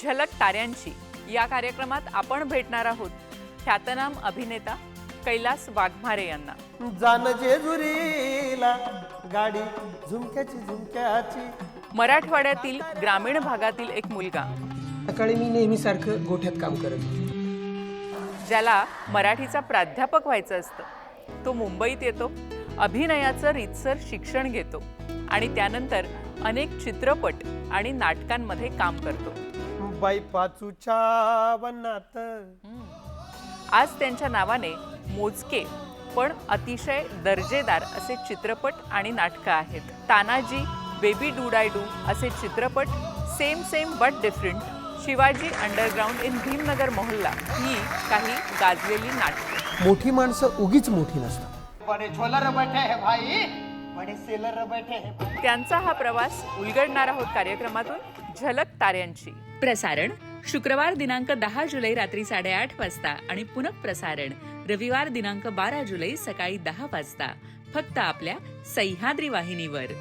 झलक ताऱ्यांची या कार्यक्रमात आपण भेटणार आहोत ख्यातनाम अभिनेता कैलास वाघमारे यांना. जान जेजुरीला गाडी झुमक्याची झुमक्याची. मराठवाड्यातील ग्रामीण भागातील एक मुलगा सकाळी मी नेहमीसारखं गोठ्यात काम करत होतो. ज्याला मराठीचा प्राध्यापक व्हायचं असतं, तो मुंबईत येतो, अभिनयाचं रीतसर शिक्षण घेतो आणि त्यानंतर अनेक चित्रपट आणि नाटकांमध्ये काम करतो. बाई पाचूच्या वनात. आज त्यांच्या नावाने मोजके पण अतिशय दर्जेदार असे चित्रपट आणि नाटकं आहेत. तानाजी, बेबी डू असे चित्रपट, same same but different, Shivaji underground in Bhimnagar Mohalla ही काही गाजलेली नाटकं. मोठी माणसं उगीच मोठी नसतात. बडे झोलर बैठे है भाई, बडे सेलर बैठे है भाई. त्यांचा हा प्रवास उलगडणार आहोत कार्यक्रमातून झलक ताऱ्यांची. प्रसारण शुक्रवार दिनांक 10 जुलै रात्री 8:30 वाजता आणि पुनःप्रसारण रविवार दिनांक 12 जुलै सकाळी 10 वाजता फक्त आपल्या सह्याद्री वाहिनीवर.